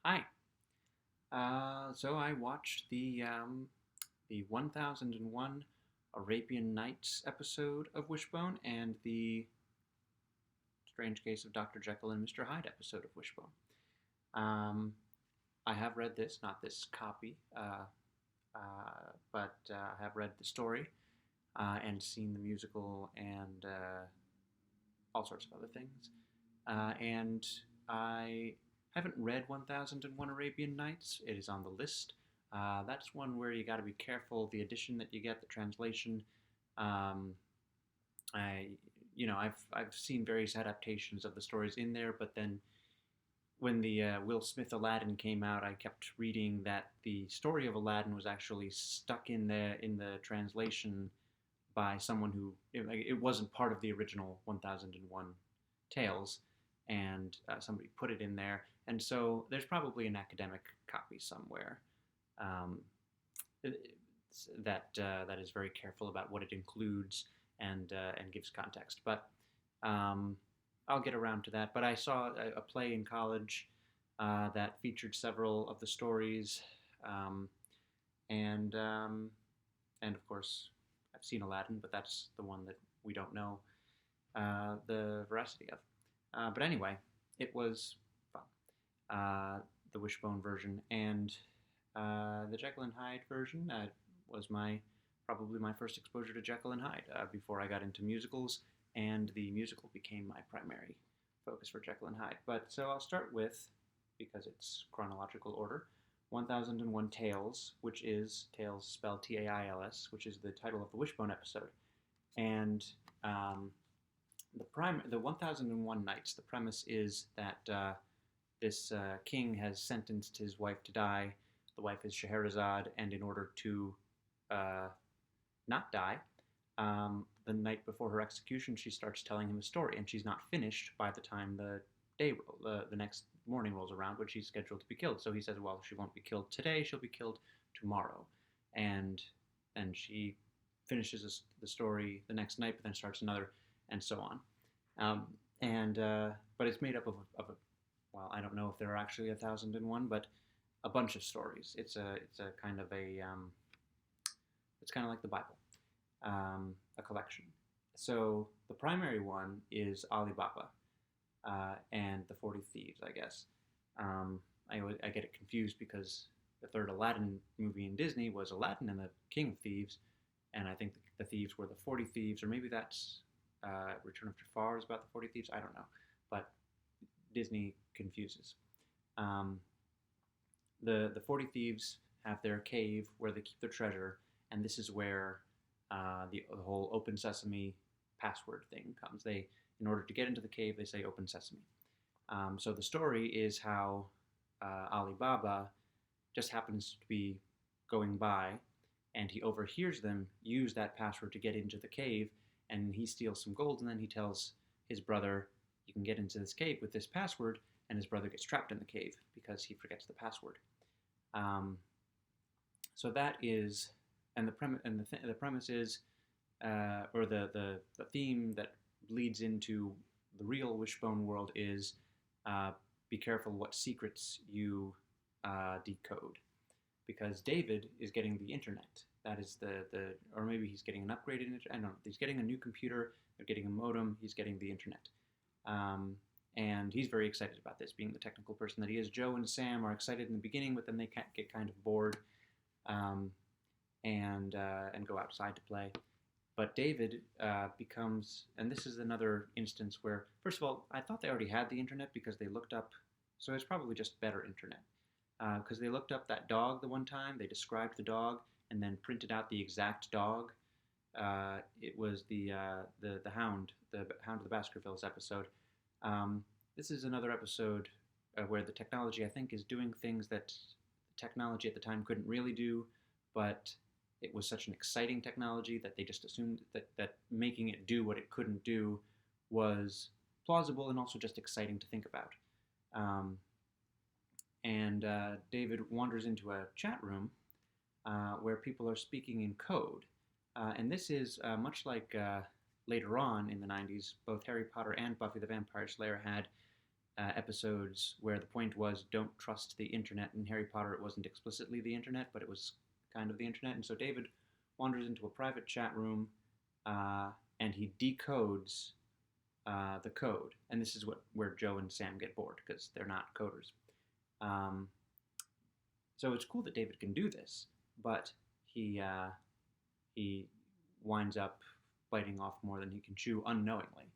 Hi. So I watched the 1001 Arabian Nights episode of Wishbone and the Strange Case of Dr. Jekyll and Mr. Hyde episode of Wishbone. Um, I have read this, not this copy, but I have read the story and seen the musical and all sorts of other things. And I haven't read 1001 Arabian Nights. It is on the list. That's one where you got to be careful. The edition that you get, the translation. Um, I, I've seen various adaptations of the stories in there, but then when the Will Smith Aladdin came out, I kept reading that the story of Aladdin was actually stuck in the translation by someone who it wasn't part of the original 1001 tales, and somebody put it in there, and so there's probably an academic copy somewhere um, that is very careful about what it includes and gives context. But um, I'll get around to that. But I saw a play in college that featured several of the stories, um, and um, and of course I've seen Aladdin, but that's the one that we don't know the veracity of. But anyway, it was fun. The Wishbone version and the Jekyll and Hyde version was probably my first exposure to Jekyll and Hyde before I got into musicals, and the musical became my primary focus for Jekyll and Hyde. But so I'll start with, because it's chronological order, 1001 Tales, which is Tales spelled Tails, which is the title of the Wishbone episode. And the 1001 Nights, the premise is that this king has sentenced his wife to die. The wife is Scheherazade, and in order to uh, not die, the night before her execution, she starts telling him a story, and she's not finished by the time the next morning rolls around when she's scheduled to be killed. So he says, well, she won't be killed today, she'll be killed tomorrow. And she finishes the story the next night, but then starts another, and so on. But it's made up of well, I don't know if there are actually 1001, but a bunch of stories. It's a kind of it's kind of like the Bible, a collection. So the primary one is Ali Baba and the 40 Thieves, I guess. I get it confused because the third Aladdin movie in Disney was Aladdin and the King of Thieves, and I think the thieves were the 40 Thieves, or maybe that's Return of Jafar is about the 40 Thieves. I don't know, but Disney confuses. Um, the 40 Thieves have their cave where they keep their treasure, and this is where the whole Open Sesame password thing comes. In order to get into the cave, they say Open Sesame. So the story is how Ali Baba just happens to be going by, and he overhears them use that password to get into the cave, and he steals some gold, and then he tells his brother, you can get into this cave with this password, and his brother gets trapped in the cave because he forgets the password. So that is, and the premise is, or the theme that leads into the real Wishbone world is, be careful what secrets you decode, because David is getting the internet. That is or maybe he's getting an upgraded internet. I don't know. He's getting a new computer. They're getting a modem. He's getting the internet. And he's very excited about this, being the technical person that he is. Joe and Sam are excited in the beginning, but then they get kind of bored and go outside to play. But David becomes, and this is another instance where, first of all, I thought they already had the internet because they looked up, so it's probably just better internet. Because they looked up that dog the one time, they described the dog, and then printed out the exact dog. It was the Hound, the Hound of the Baskervilles episode. This is another episode where the technology, I think, is doing things that technology at the time couldn't really do, but it was such an exciting technology that they just assumed that making it do what it couldn't do was plausible and also just exciting to think about. David wanders into a chat room where people are speaking in code. And this is much like later on in the 90s, both Harry Potter and Buffy the Vampire Slayer had episodes where the point was don't trust the internet. In Harry Potter, it wasn't explicitly the internet, but it was kind of the internet. And so David wanders into a private chat room, and he decodes the code. And this is where Joe and Sam get bored because they're not coders. So it's cool that David can do this, but he winds up biting off more than he can chew unknowingly.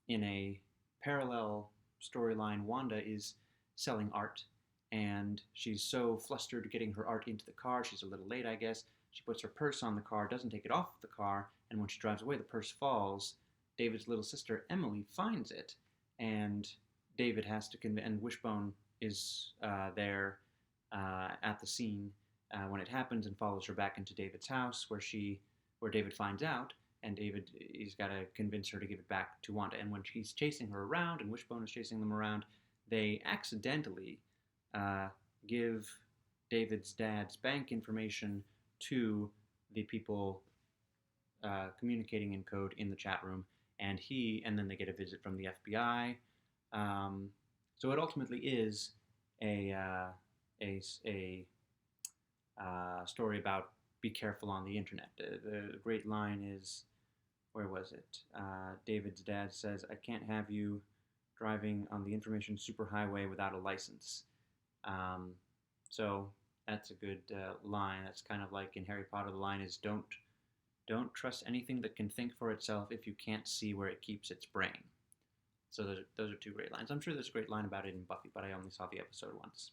In a parallel storyline, Wanda is selling art, and she's so flustered getting her art into the car. She's a little late, I guess. She puts her purse on the car, doesn't take it off the car, and when she drives away, the purse falls. David's little sister, Emily, finds it, and David has to and Wishbone is there at the scene when it happens and follows her back into David's house, where David finds out, and he's got to convince her to give it back to Wanda. And when she's chasing her around and Wishbone is chasing them around, they accidentally give David's dad's bank information to the people communicating in code in the chat room, and then they get a visit from the FBI. So it ultimately is a story about be careful on the internet. The great line is, where was it? David's dad says, "I can't have you driving on the information superhighway without a license." So that's a good line. That's kind of like in Harry Potter, the line is, don't trust anything that can think for itself if you can't see where it keeps its brain. So those are two great lines. I'm sure there's a great line about it in Buffy, but I only saw the episode once.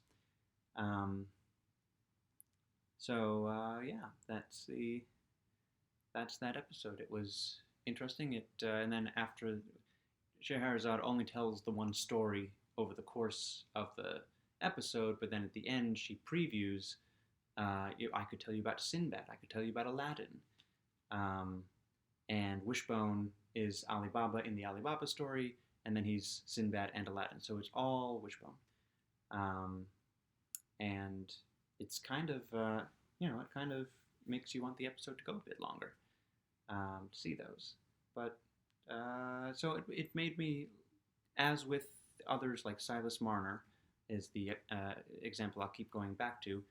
Yeah, that's that episode. It was interesting. And then after, Scheherazade only tells the one story over the course of the episode, but then at the end she previews. I could tell you about Sinbad. I could tell you about Aladdin. And Wishbone is Alibaba in the Alibaba story, and then he's Sinbad and Aladdin. So it's all Wishbone. And it's kind of, it kind of makes you want the episode to go a bit longer to see those. But, so it made me, as with others like Silas Marner is the example I'll keep going back to,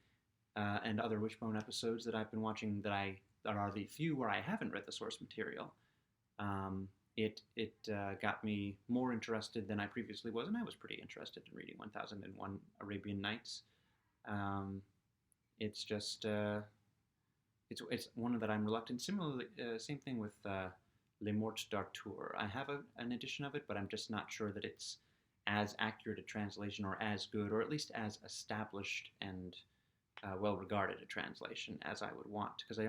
and other Wishbone episodes that I've been watching that are the few where I haven't read the source material. It got me more interested than I previously was, and I was pretty interested in reading 1001 Arabian Nights. It's just it's one that I'm reluctant. Similarly, same thing with Les Morts d'Arthur. I have an edition of it, but I'm just not sure that it's as accurate a translation or as good, or at least as established and well-regarded a translation as I would want, because I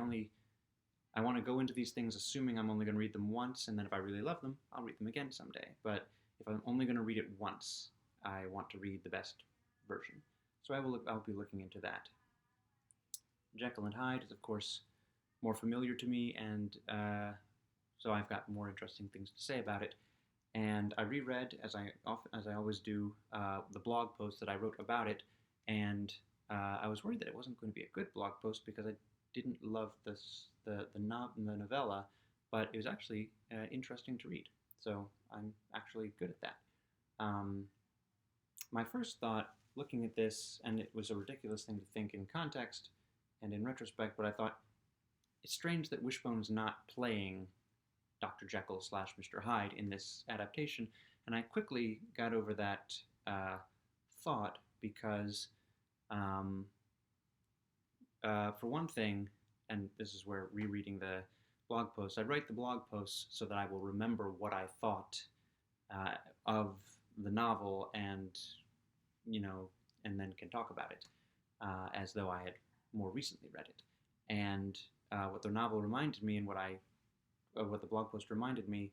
want to go into these things assuming I'm only going to read them once, and then if I really love them, I'll read them again someday. But if I'm only going to read it once, I want to read the best version. So I'll be looking into that. Jekyll and Hyde is, of course, more familiar to me, and so I've got more interesting things to say about it. And I reread, as I always do, the blog post that I wrote about it, and I was worried that it wasn't going to be a good blog post because I didn't love the novella, but it was actually interesting to read. So I'm actually good at that. My first thought, looking at this, and it was a ridiculous thing to think in context and in retrospect, but I thought, it's strange that Wishbone's not playing Dr. Jekyll / Mr. Hyde in this adaptation, and I quickly got over that thought because, for one thing, and this is where rereading the blog post, I write the blog posts so that I will remember what I thought of the novel and then can talk about it as though I had more recently read it. And what the novel reminded me and what the blog post reminded me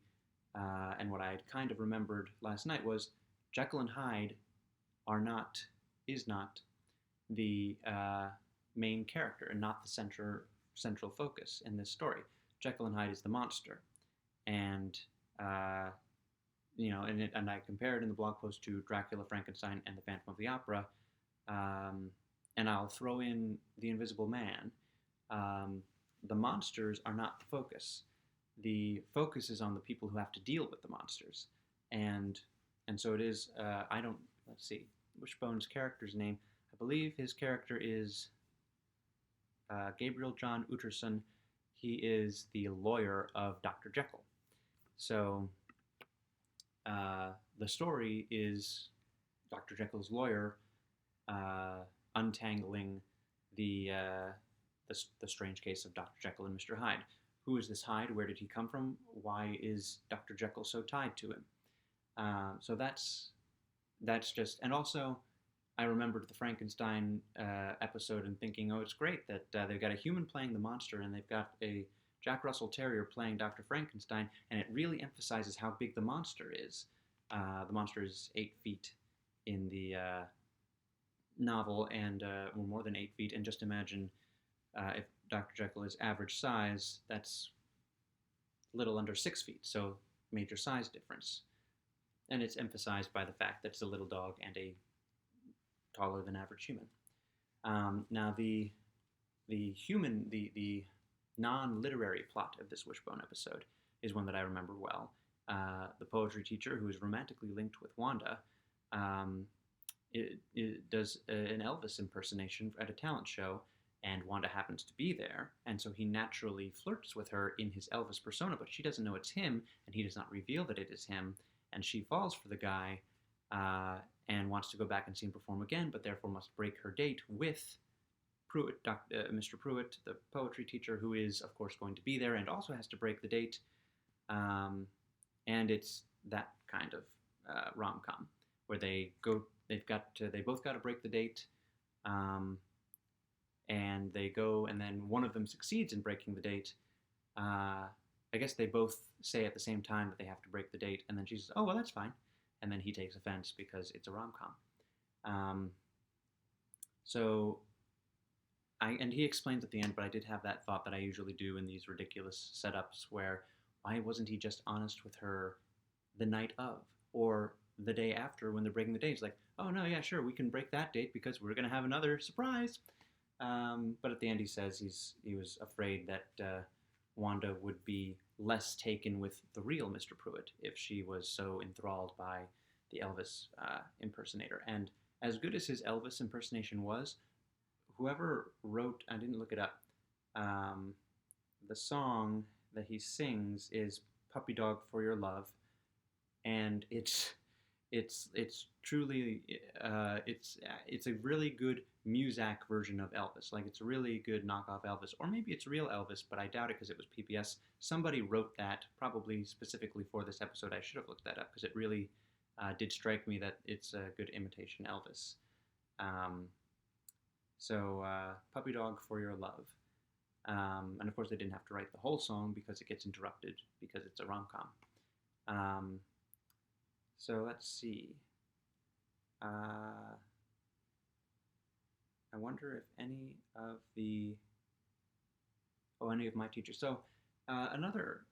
and what I had kind of remembered last night was Jekyll and Hyde is not the main character and not the central focus in this story. Jekyll and Hyde is the monster, and and I compared in the blog post to Dracula, Frankenstein, and the Phantom of the Opera, and I'll throw in the Invisible Man. The monsters are not the focus. The focus is on the people who have to deal with the monsters, and And so it is. I don't. Let's see. Wishbone's character's name. I believe his character is Gabriel John Utterson. He is the lawyer of Dr. Jekyll. So the story is Dr. Jekyll's lawyer untangling the, the strange case of Dr. Jekyll and Mr. Hyde. Who is this Hyde? Where did he come from? Why is Dr. Jekyll so tied to him? So that's just, and also I remembered the Frankenstein episode and thinking, oh, it's great that they've got a human playing the monster and they've got a Jack Russell Terrier playing Dr. Frankenstein, and it really emphasizes how big the monster is. The monster is 8 feet in the novel, and more than 8 feet. And just imagine if Dr. Jekyll is average size, that's a little under 6 feet, so major size difference. And it's emphasized by the fact that it's a little dog and a taller than average human. Now the human, the non-literary plot of this Wishbone episode is one that I remember well. The poetry teacher, who is romantically linked with Wanda, it does an Elvis impersonation at a talent show, and Wanda happens to be there, and so he naturally flirts with her in his Elvis persona, but she doesn't know it's him, and he does not reveal that it is him, and she falls for the guy and wants to go back and see him perform again, but therefore must break her date with Pruitt, Mr. Pruitt, the poetry teacher, who is, of course, going to be there and also has to break the date. And it's that kind of rom-com where they both got to break the date, and they go, and then one of them succeeds in breaking the date. I guess they both say at the same time that they have to break the date, and then she says, "Oh, well, that's fine," and then he takes offense because it's a rom-com. And he explains at the end, but I did have that thought that I usually do in these ridiculous setups where, why wasn't he just honest with her the night of, or the day after when they're breaking the date? It's like, oh no, yeah, sure, we can break that date because we're going to have another surprise. But at the end he says he was afraid that Wanda would be less taken with the real Mr. Pruitt if she was so enthralled by the Elvis impersonator. And as good as his Elvis impersonation was, whoever wrote, I didn't look it up, the song that he sings is "Puppy Dog for Your Love," and it's truly it's a really good Muzak version of Elvis. Like, it's a really good knockoff Elvis, or maybe it's real Elvis, but I doubt it because it was PBS. Somebody wrote that probably specifically for this episode. I should have looked that up because it really did strike me that it's a good imitation Elvis. So Puppy Dog for Your Love. And of course they didn't have to write the whole song because it gets interrupted because it's a rom-com. So let's see. I wonder if any of my teachers. So another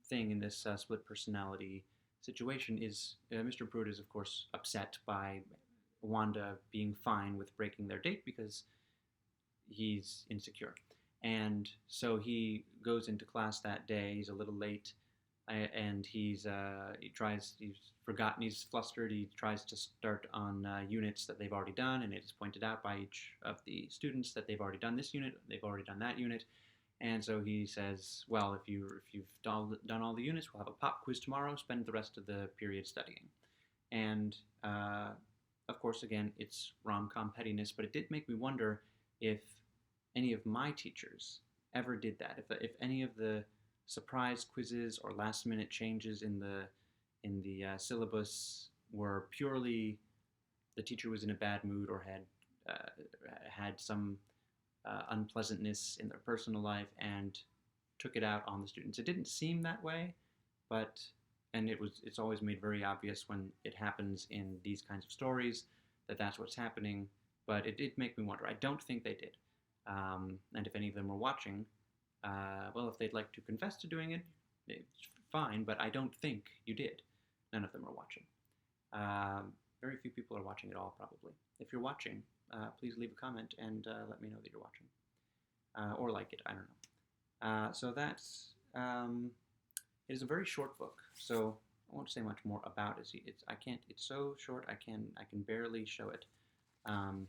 thing in this split personality situation is Mr. Pruitt is of course upset by Wanda being fine with breaking their date because he's insecure. And so he goes into class that day, he's a little late, and he's forgotten, he's flustered, he tries to start on units that they've already done, and it's pointed out by each of the students that they've already done this unit, they've already done that unit. And so he says, well, if you've done all the units, we'll have a pop quiz tomorrow, spend the rest of the period studying. And of course, again, it's rom-com pettiness, but it did make me wonder if any of my teachers ever did that. If any of the surprise quizzes or last-minute changes in the syllabus were purely the teacher was in a bad mood or had some unpleasantness in their personal life and took it out on the students. It didn't seem that way, and it's always made very obvious when it happens in these kinds of stories that that's what's happening, but it did make me wonder. I don't think they did. And if any of them were watching, well, if they'd like to confess to doing it, it's fine, but I don't think you did. None of them are watching. Very few people are watching at all, probably. If you're watching, please leave a comment and let me know that you're watching. Or like it, I don't know. So that's... it is a very short book, so won't say much more about it. I can't. It's so short. I can barely show it. Um,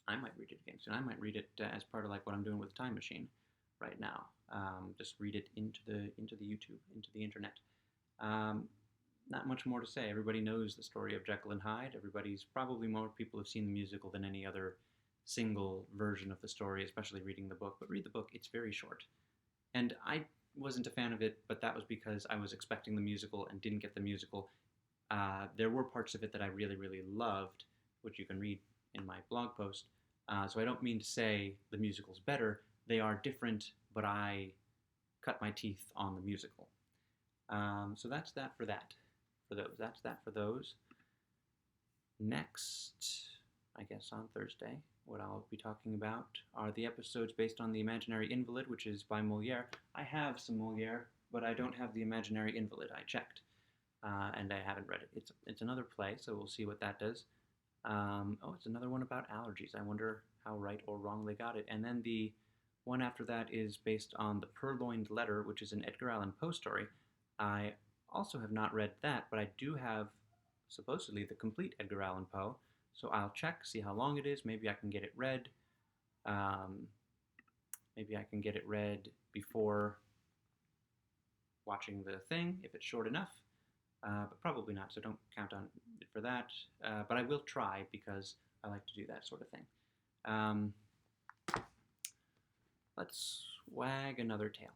I might read it again soon. I might read it as part of like what I'm doing with Time Machine right now. Just read it into the YouTube, into the internet. Um, Not much more to say. Everybody knows the story of Jekyll and Hyde. Probably more people have seen the musical than any other single version of the story, especially reading the book. But read the book, it's very short. And I wasn't a fan of it, but that was because I was expecting the musical and didn't get the musical. There were parts of it that I really, really loved, which you can read in my blog post. So I don't mean to say the musical's better. They are different, but I cut my teeth on the musical. So that's that for that. That's that for those. Next, I guess on Thursday, what I'll be talking about are the episodes based on The Imaginary Invalid, which is by Moliere. I have some Moliere, but I don't have The Imaginary Invalid. I checked, and I haven't read it. It's another play, so we'll see what that does. It's another one about allergies. I wonder how right or wrong they got it. And then the one after that is based on The Purloined Letter, which is an Edgar Allan Poe story. I also have not read that, but I do have supposedly the complete Edgar Allan Poe, so I'll check, see how long it is. Maybe I can get it read. Maybe I can get it read before watching the thing, if it's short enough, but probably not, so don't count on it for that. But I will try, because I like to do that sort of thing. Let's wag another tail.